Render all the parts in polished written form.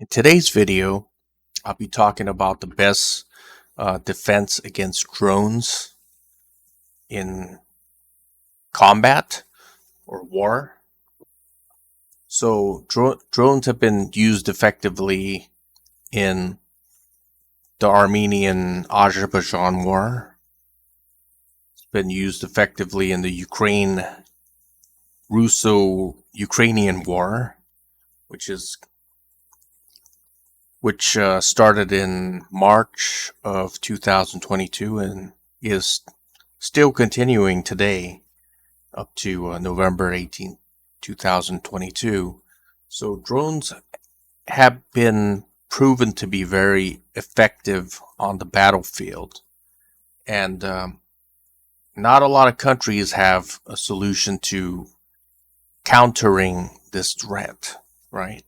In today's video, I'll be talking about the best defense against drones in combat or war. So drones have been used effectively in the Armenian-Azerbaijan war. It's been used effectively in the Russo-Ukrainian war, which started in March of 2022 and is still continuing today up to November 18, 2022. So drones have been proven to be very effective on the battlefield, and not a lot of countries have a solution to countering this threat, right?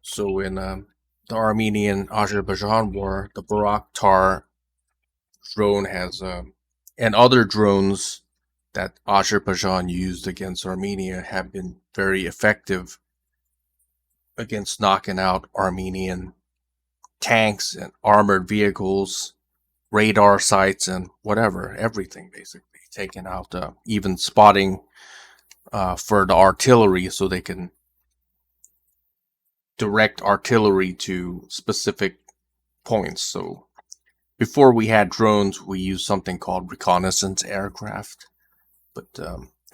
So in the Armenian-Azerbaijan war, the Bayraktar drone has, and other drones that Azerbaijan used against Armenia have been very effective against knocking out Armenian tanks and armored vehicles, radar sites, and whatever, everything basically, taking out, even spotting for the artillery so they can direct artillery to specific points. So before we had drones, we used something called reconnaissance aircraft, but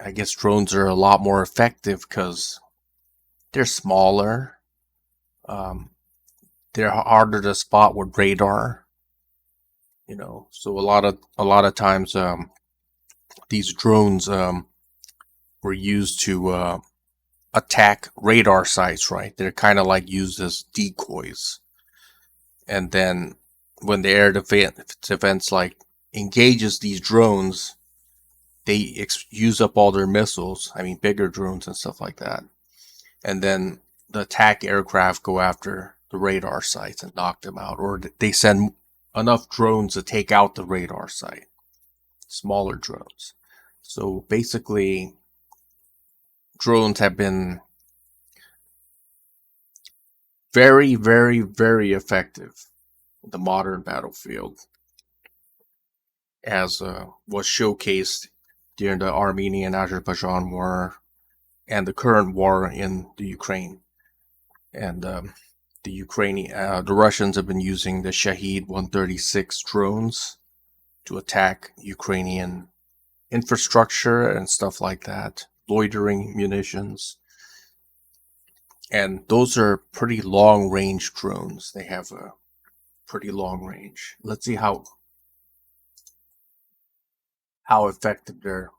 I guess drones are a lot more effective because they're smaller, they're harder to spot with radar, so a lot of times these drones were used to attack radar sites, right? They're kind of like used as decoys, and then when the air defense like engages these drones, they use up all their missiles, I mean bigger drones and stuff like that, and then the attack aircraft go after the radar sites and knock them out, or they send enough drones to take out the radar site, smaller drones. So basically drones have been very, very, very effective in the modern battlefield, as was showcased during the Armenian-Azerbaijan war and the current war in the Ukraine. And the Russians have been using the Shahed 136 drones to attack Ukrainian infrastructure and stuff like that, loitering munitions, and those are pretty long range drones. They have a pretty long range. Let's see how effective their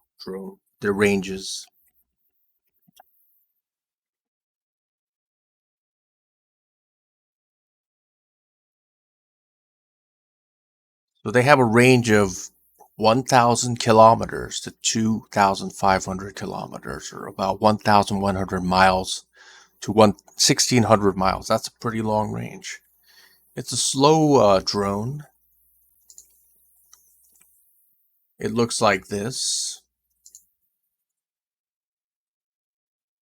range is. So they have a range of 1,000 kilometers to 2,500 kilometers, or about 1,100 miles to 1,600 miles. That's a pretty long range. It's a slow drone. It looks like this.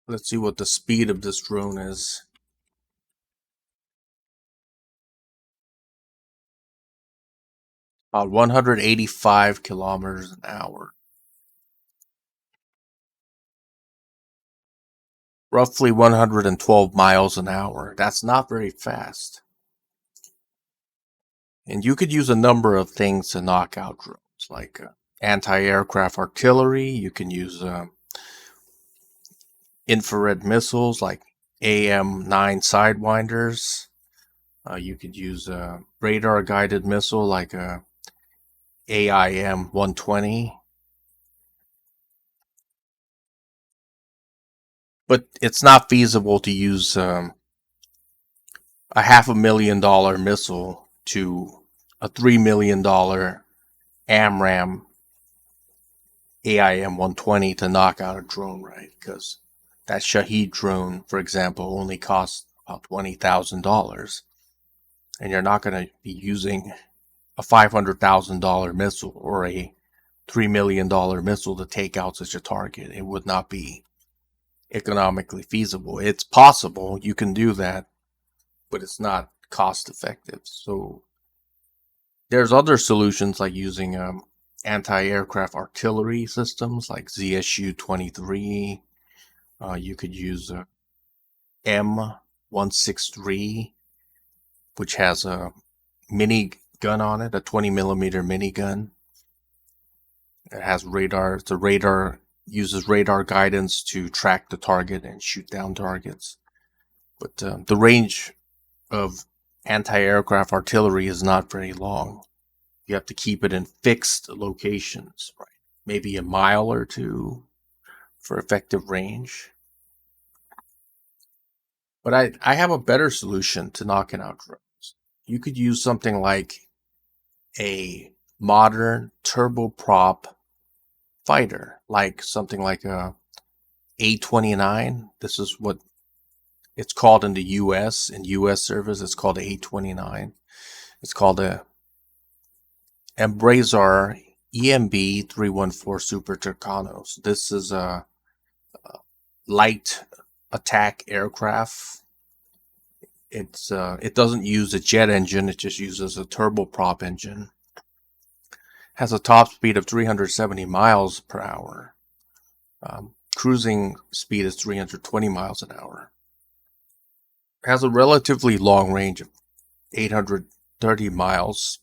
Let's see what the speed of this drone is. About 185 kilometers an hour. Roughly 112 miles an hour. That's not very fast. And you could use a number of things to knock out drones, like anti-aircraft artillery. You can use infrared missiles like AM-9 Sidewinders. You could use a radar-guided missile like a AIM-120. But it's not feasible to use a $500,000 missile to a $3 million AMRAAM AIM-120 to knock out a drone, right? Because that Shahed drone, for example, only costs about $20,000. And you're not going to be using a $500,000 missile or a $3 million missile to take out such a target. It would not be economically feasible. It's possible, you can do that, but it's not cost effective. So there's other solutions like using anti-aircraft artillery systems like ZSU-23. You could use M163, which has a mini gun on it, a 20 millimeter minigun. It has radar. The radar uses radar guidance to track the target and shoot down targets. But the range of anti-aircraft artillery is not very long. You have to keep it in fixed locations, right? Maybe a mile or two for effective range. But I have a better solution to knocking out drones. You could use something like a modern turboprop fighter, like something like a A-29. This is what it's called in the U.S. In U.S. service, it's called A-29. It's called a Embraer EMB 314 Super Tucano. So this is a light attack aircraft. It doesn't use a jet engine. It just uses a turboprop engine. Has a top speed of 370 miles per hour. Cruising speed is 320 miles an hour. It has a relatively long range of 830 miles.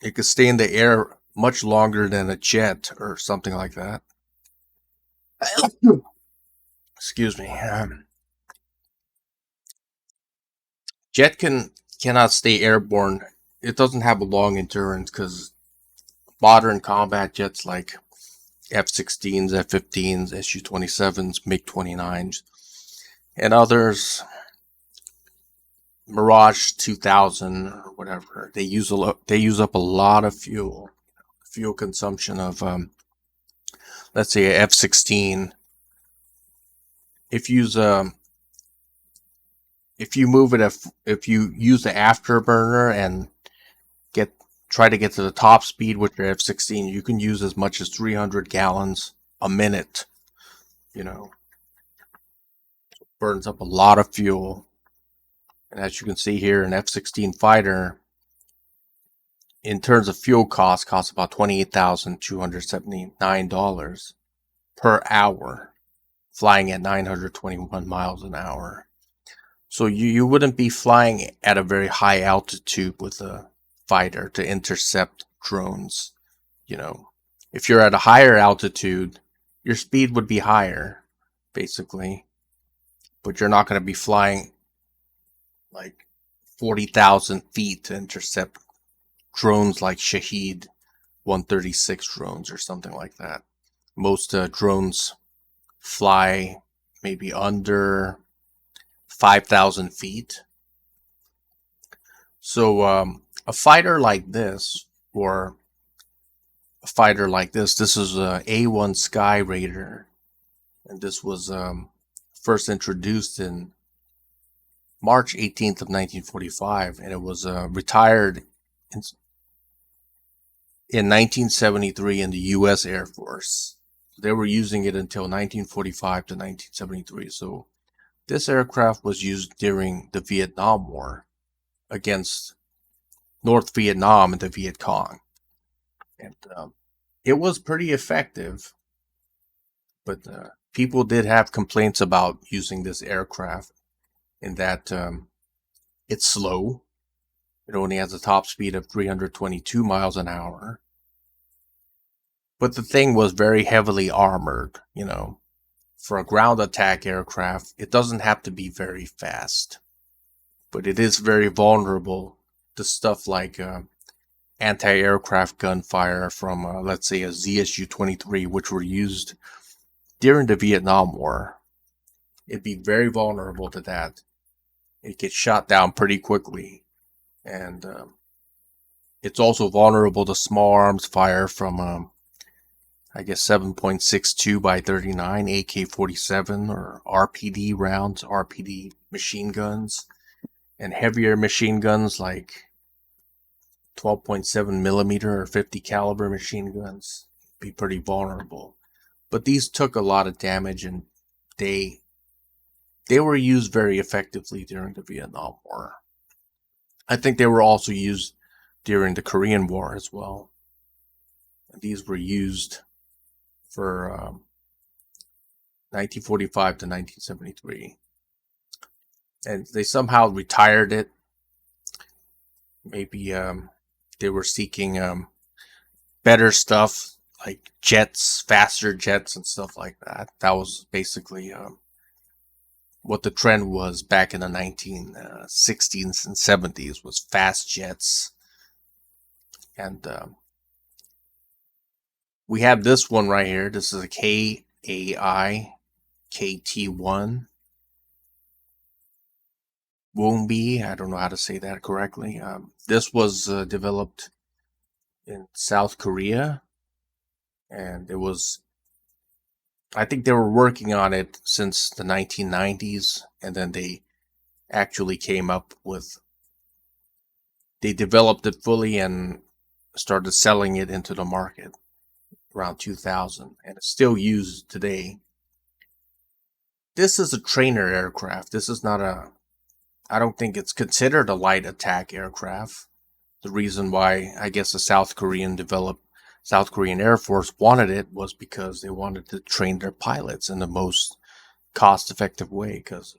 It could stay in the air much longer than a jet or something like that. Excuse me. Jet cannot stay airborne. It doesn't have a long endurance because modern combat jets like F-16s, F-15s, Su-27s, MiG-29s, and others, Mirage 2000 or whatever, they use up a lot of fuel. Fuel consumption of let's say a F-16. If you use if you use the afterburner and try to get to the top speed with your F-16, you can use as much as 300 gallons a minute. Burns up a lot of fuel. And as you can see here, an F-16 fighter, in terms of fuel costs about $28,279 per hour, flying at 921 miles an hour. So you wouldn't be flying at a very high altitude with a fighter to intercept drones. If you're at a higher altitude, your speed would be higher, basically, but you're not going to be flying like 40,000 feet to intercept drones like Shahed 136 drones or something like that. Most drones fly maybe under 5,000 feet. So a fighter like this, this is a A1 Sky Raider, and this was first introduced in March 18th of 1945, and it was retired in 1973 in the U.S. Air Force. They were using it until 1945 to 1973. So this aircraft was used during the Vietnam War against North Vietnam and the Viet Cong. And it was pretty effective, but people did have complaints about using this aircraft in that it's slow. It only has a top speed of 322 miles an hour. But the thing was very heavily armored, For a ground attack aircraft, it doesn't have to be very fast. But it is very vulnerable to stuff like anti-aircraft gunfire from, let's say, a ZSU-23, which were used during the Vietnam War. It'd be very vulnerable to that. It gets shot down pretty quickly. And it's also vulnerable to small arms fire from, I guess, 7.62 by 39 AK-47 or RPD rounds, RPD machine guns, and heavier machine guns like 12.7 millimeter or 50 caliber machine guns. Be pretty vulnerable. But these took a lot of damage, and they they were used very effectively during the Vietnam War. I think they were also used during the Korean War as well. These were used for 1945 to 1973. And they somehow retired it. Maybe they were seeking better stuff like jets, faster jets and stuff like that. That was basically what the trend was back in the 1960s and 70s, was fast jets. And we have this one right here. This is a KAI KT-1 Wombi. I don't know how to say that correctly. This was developed in South Korea, and it was, I think they were working on it since the 1990s, and then they actually came up with, they developed it fully and started selling it into the market around 2000, and it's still used today. This is a trainer aircraft. This is not a, I don't think it's considered a light attack aircraft. The reason why I guess the South Korean Air Force wanted it was because they wanted to train their pilots in the most cost-effective way. Because,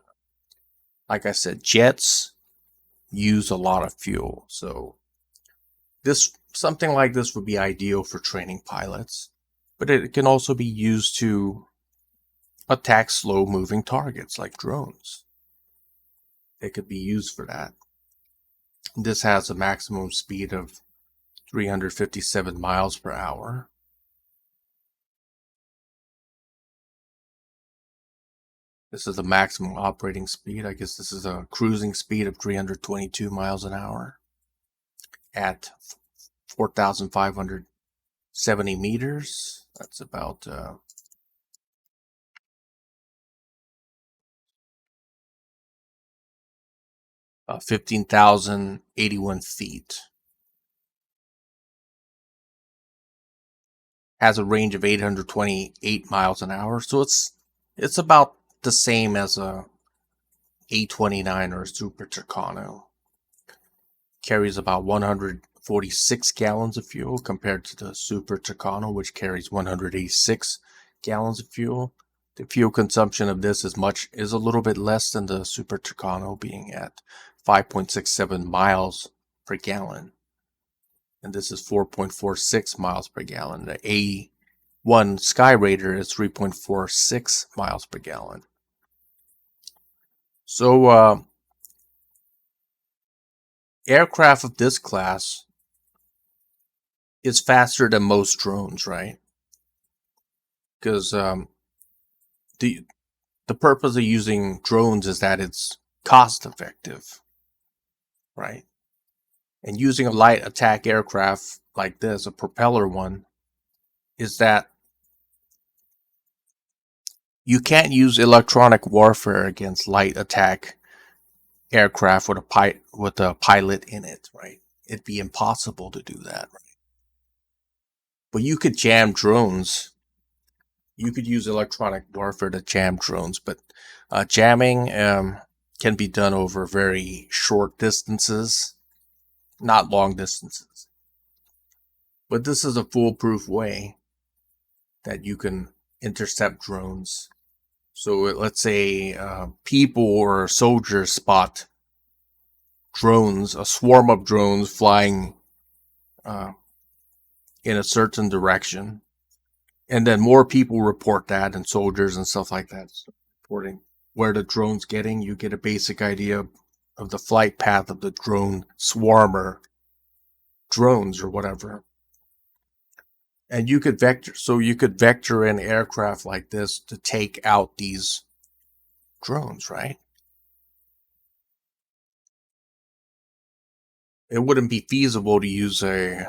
like I said, jets use a lot of fuel, so something like this would be ideal for training pilots. But it can also be used to attack slow-moving targets like drones. It could be used for that. This has a maximum speed of 357 miles per hour. This is the maximum operating speed. I guess this is a cruising speed of 322 miles an hour at 4,570 meters. That's about 15,081 feet. Has a range of 828 miles an hour, so it's about the same as a A-29 or a Super Tucano. Carries about 146 gallons of fuel compared to the Super Tucano, which carries 186 gallons of fuel. The fuel consumption of this is a little bit less than the Super Tucano, being at 5.67 miles per gallon. And this is 4.46 miles per gallon. The A1 Skyraider is 3.46 miles per gallon. So aircraft of this class is faster than most drones, right? Because the purpose of using drones is that it's cost effective, right? And using a light attack aircraft like this, a propeller one, is that you can't use electronic warfare against light attack aircraft with a pilot in it, right? It'd be impossible to do that, right? But you could jam drones. You could use electronic warfare to jam drones, but jamming can be done over very short distances, not long distances. But this is a foolproof way that you can intercept drones. So let's say people or soldiers spot drones, a swarm of drones flying in a certain direction, and then more people report that, and soldiers and stuff like that reporting where the drone's getting. You get a basic idea of the flight path of the drone swarmer drones or whatever. And you could vector an aircraft like this to take out these drones, right? It wouldn't be feasible to use a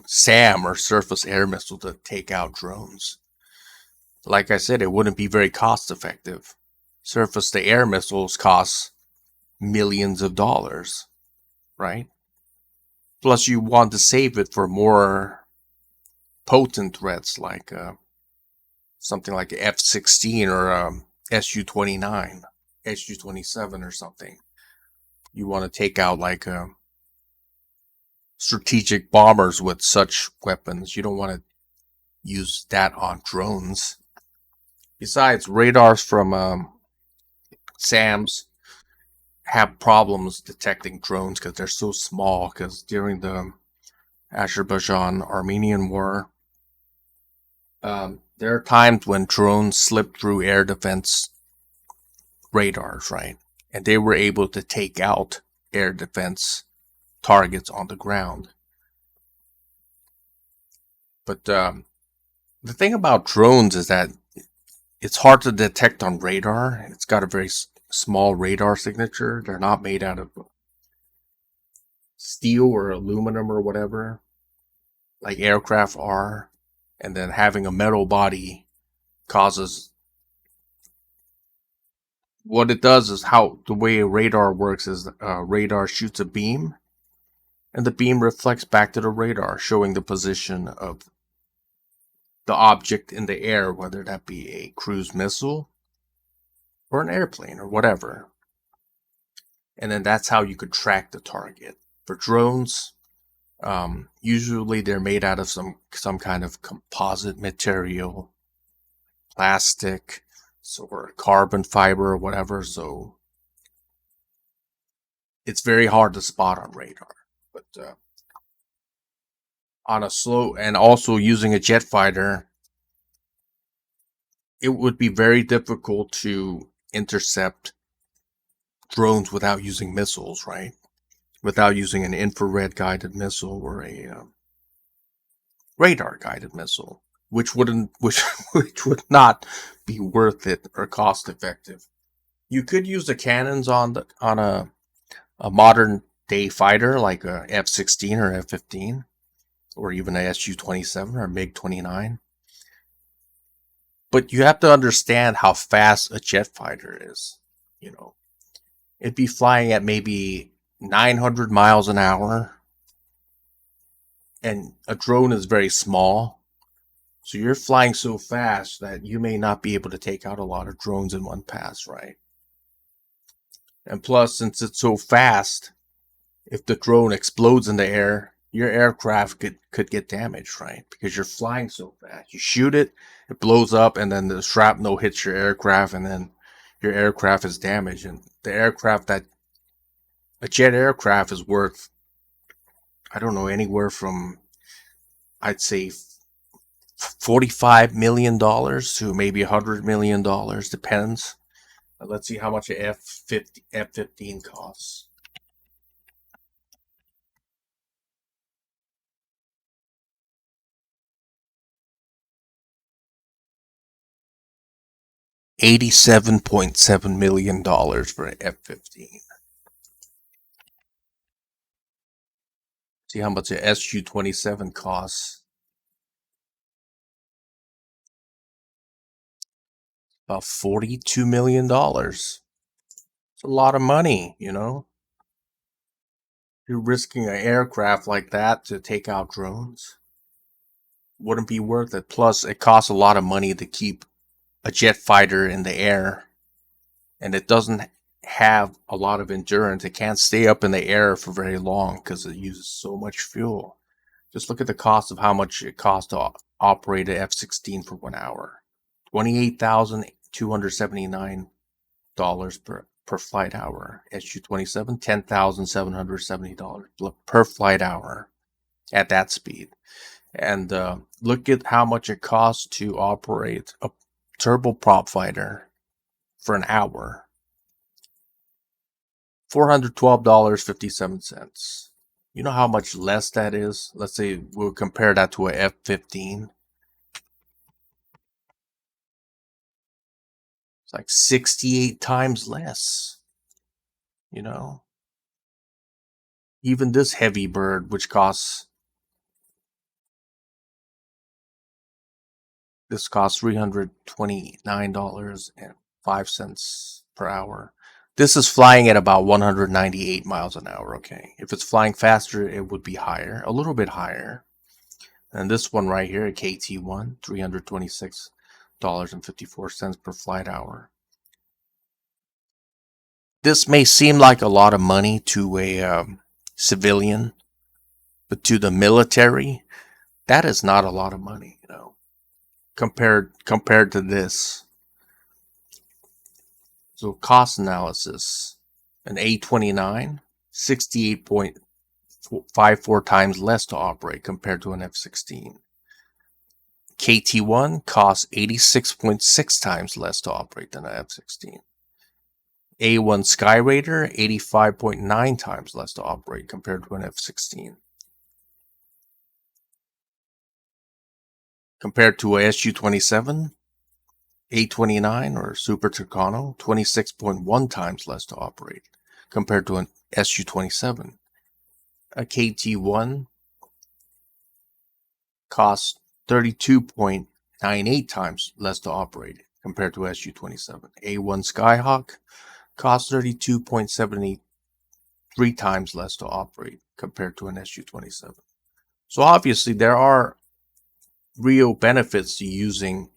SAM or surface air missile to take out drones. Like I said, it wouldn't be very cost effective. Surface to air missiles cost millions of dollars, right? Plus you want to save it for more potent threats like something like F-16 or Su-29. Su-27 or something. You want to take out like strategic bombers with such weapons. You don't want to use that on drones. Besides, radars from SAMs have problems detecting drones because they're so small. Because during the Azerbaijan-Armenian War, there are times when drones slip through air defense radars, right? And they were able to take out air defense targets on the ground. But the thing about drones is that it's hard to detect on radar. It's got a very small radar signature. They're not made out of steel or aluminum or whatever, like aircraft are. And then having a metal body causes, what it does is, how the way a radar works is radar shoots a beam, and the beam reflects back to the radar, showing the position of the object in the air, whether that be a cruise missile or an airplane or whatever. And then that's how you could track the target. For drones, usually they're made out of some kind of composite material, plastic, or carbon fiber or whatever. So it's very hard to spot on radar. But on a slow, and also using a jet fighter, it would be very difficult to intercept drones without using missiles, right? Without using an infrared guided missile or a radar guided missile, which would not be worth it or cost effective. You could use the cannons on a modern day fighter like a F-16 or F-15, or even a Su-27 or MiG-29. But you have to understand how fast a jet fighter is. You know, it'd be flying at maybe 900 miles an hour, and a drone is very small. So you're flying so fast that you may not be able to take out a lot of drones in one pass, right? And plus, since it's so fast, if the drone explodes in the air, your aircraft could get damaged, right? Because you're flying so fast. You shoot it, it blows up, and then the shrapnel hits your aircraft, and then your aircraft is damaged. And the aircraft that a jet aircraft is worth, I don't know, anywhere from, I'd say, $45 million to maybe $100 million, depends. Let's see how much a F-15 costs. $87.7 million for an F-15. See how much a Su-27 costs. About $42 million. It's a lot of money, you know? You're risking an aircraft like that to take out drones. Wouldn't be worth it. Plus, it costs a lot of money to keep a jet fighter in the air. And it doesn't have a lot of endurance. It can't stay up in the air for very long because it uses so much fuel. Just look at the cost of how much it costs to operate an F-16 for 1 hour. $28,279 per flight hour. Su-27, $10,770 per flight hour at that speed. And look at how much it costs to operate a turboprop fighter for an hour. $412.57. You know how much less that is? Let's say we'll compare that to a F-15. It's like 68 times less. You know? Even this heavy bird, which costs $329.05 per hour. This is flying at about 198 miles an hour, okay? If it's flying faster, it would be higher, a little bit higher. And this one right here, a KT-1, $326.54 per flight hour. This may seem like a lot of money to a civilian, but to the military, that is not a lot of money, compared to this. So cost analysis, an A-29, 68.54 times less to operate compared to an F-16. KT-1 costs 86.6 times less to operate than an F-16. A-1 Skyraider, 85.9 times less to operate compared to an F-16. Compared to a Su-27, A-29 or Super Tucano, 26.1 times less to operate compared to an Su-27. A KT-1 costs 32.98 times less to operate compared to Su-27. A-1 Skyhawk costs 32.73 times less to operate compared to an Su-27. So obviously there are real benefits to using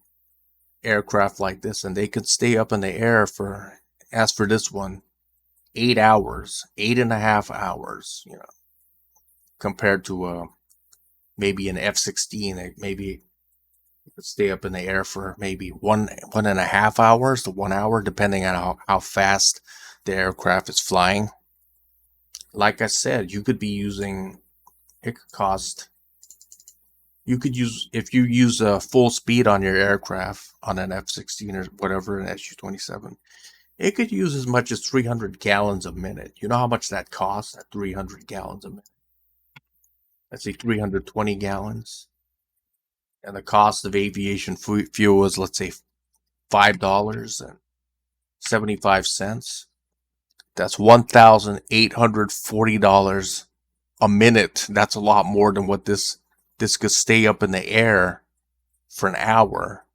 aircraft like this, and they could stay up in the air for, as for this one, 8 hours, 8.5 hours, compared to maybe an F-16. Maybe it could stay up in the air for maybe 1.5 hours to 1 hour, depending on how fast the aircraft is flying. Like I said, it could cost, if you use full speed on your aircraft on an F-16 or whatever, an Su-27, it could use as much as 300 gallons a minute. You know how much that costs at 300 gallons a minute? Let's say 320 gallons. And the cost of aviation fuel is, let's say, $5.75. That's $1,840 a minute. That's a lot more than what this could stay up in the air for an hour.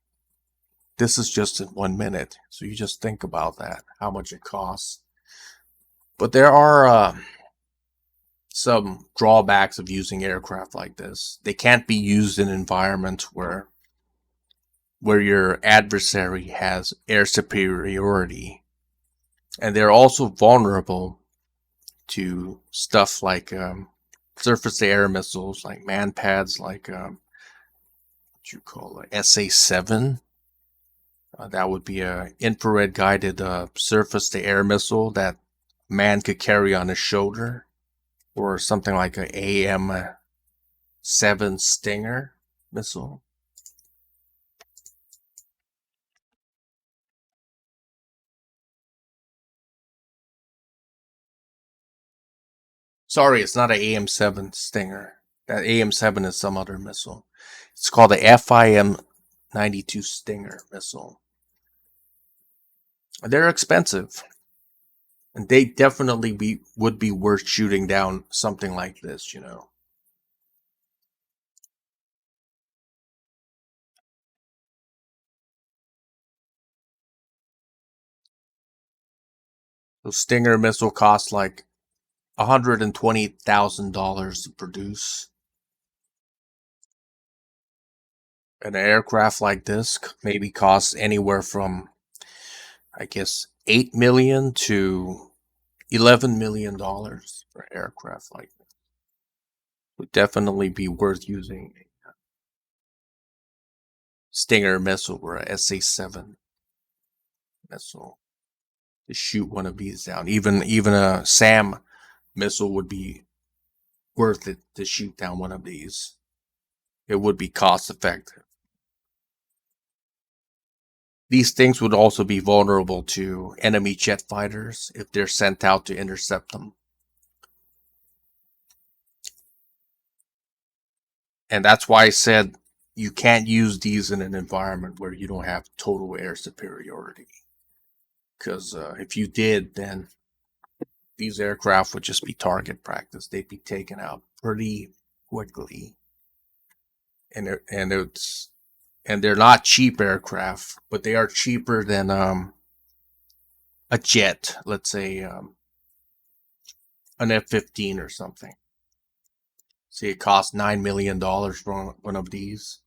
This is just in 1 minute. So you just think about that, how much it costs. But there are some drawbacks of using aircraft like this. They can't be used in environments where your adversary has air superiority. And they're also vulnerable to stuff like surface-to-air missiles, like man-pads, like what you call it, SA-7. That would be a infrared guided surface-to-air missile that man could carry on his shoulder, or something like an AM-7 Stinger missile. Sorry, it's not an AM-7 Stinger. That AM-7 is some other missile. It's called the FIM-92 Stinger missile. They're expensive, and they definitely would be worth shooting down something like this, The Stinger missile costs like $120,000 to produce. An aircraft like this maybe costs anywhere from, I guess, $8 million to $11 million for an aircraft like this. Would definitely be worth using a Stinger missile or a SA-7 missile to shoot one of these down. Even a SAM missile would be worth it to shoot down one of these. It would be cost effective. These things would also be vulnerable to enemy jet fighters if they're sent out to intercept them. And that's why I said you can't use these in an environment where you don't have total air superiority. Because if you did, then these aircraft would just be target practice. They'd be taken out pretty quickly. And they're not cheap aircraft, but they are cheaper than a jet, let's say an F-15 or something. See, it costs $9 million for one of these.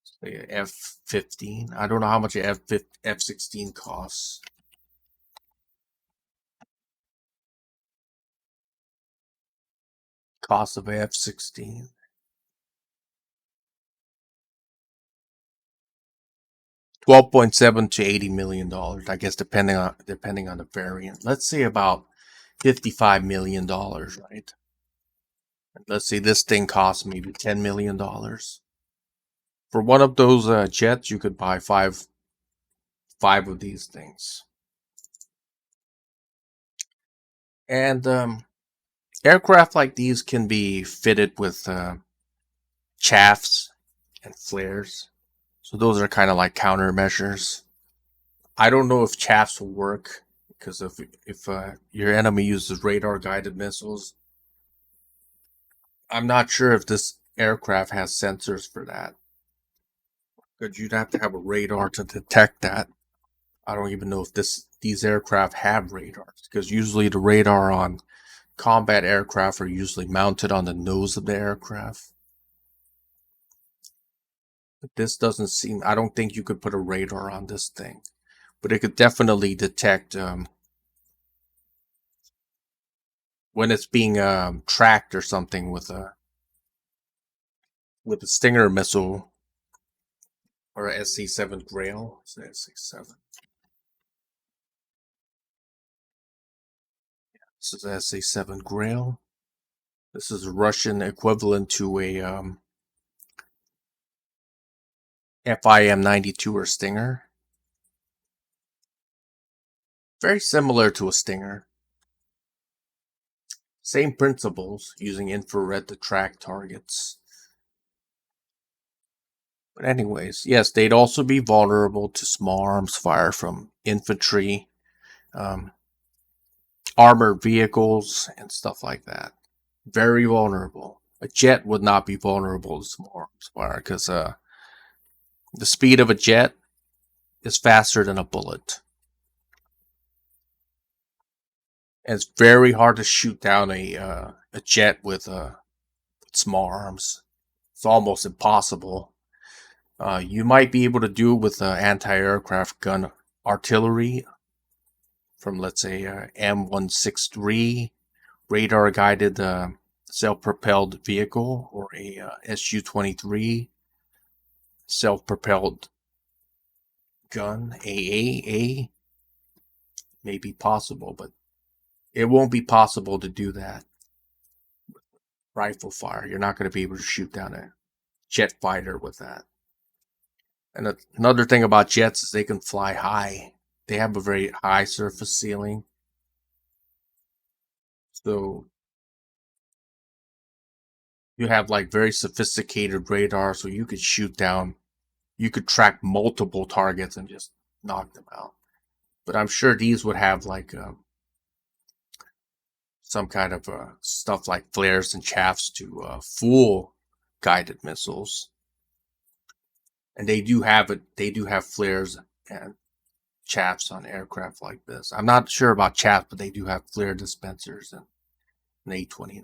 Say F-15. I don't know how much an F-16 costs. Cost of a F-16. $12.7 to $80 million, I guess, depending on the variant. Let's say about $55 million, right? Let's say this thing costs maybe $10 million. For one of those jets, you could buy five of these things. And aircraft like these can be fitted with chaffs and flares. So those are kind of like countermeasures. I don't know if chaffs will work, because if your enemy uses radar guided missiles, I'm not sure if this aircraft has sensors for that, because you'd have to have a radar to detect that. I don't even know if these aircraft have radars, because usually the radar on combat aircraft are usually mounted on the nose of the aircraft. But this doesn't seem, I don't think you could put a radar on this thing, but it could definitely detect when it's being tracked or something with a Stinger missile or a SC-7 Grail. It's an SC-7. This is a SC-7 Grail. This is a Russian equivalent to a FIM-92 or Stinger. Very similar to a Stinger. Same principles, using infrared to track targets. But anyways, yes, they'd also be vulnerable to small arms fire from infantry, armored vehicles, and stuff like that. Very vulnerable. A jet would not be vulnerable to small arms fire, because the speed of a jet is faster than a bullet. And it's very hard to shoot down a jet with small arms. It's almost impossible. You might be able to do it with anti-aircraft gun artillery from, let's say, M163 radar-guided self-propelled vehicle, or a Su-23 self-propelled gun. AA may be possible, but it won't be possible to do that with rifle fire. You're not going to be able to shoot down a jet fighter with that. And another thing about jets is they can fly high. They have a very high surface ceiling. So you have like very sophisticated radar, so you could shoot down, you could track multiple targets and just knock them out. But I'm sure these would have like some kind of stuff like flares and chaffs to fool guided missiles. And they do have it. They do have flares and chaffs on aircraft like this. I'm not sure about chaff, but they do have flare dispensers in an A-29.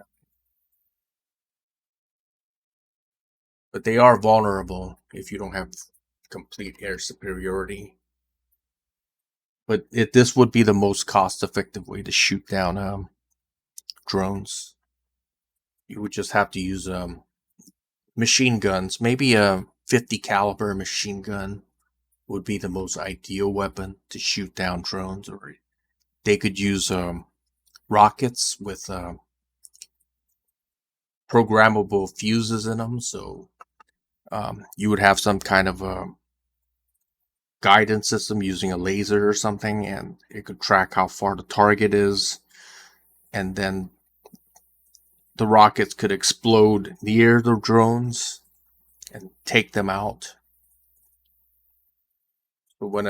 But they are vulnerable if you don't have complete air superiority. But this would be the most cost-effective way to shoot down drones. You would just have to use machine guns. Maybe a 50 caliber machine gun would be the most ideal weapon to shoot down drones. Or they could use rockets with programmable fuses in them, so you would have some kind of guidance system using a laser or something, and it could track how far the target is, and then the rockets could explode near the drones and take them out. But when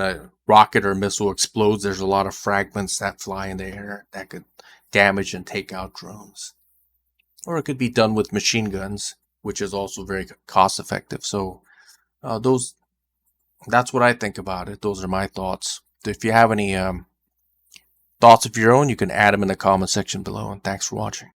a rocket or missile explodes, there's a lot of fragments that fly in the air that could damage and take out drones. Or it could be done with machine guns, which is also very cost effective. So that's what I think about it. Those are my thoughts. If you have any thoughts of your own, you can add them in the comment section below. And thanks for watching.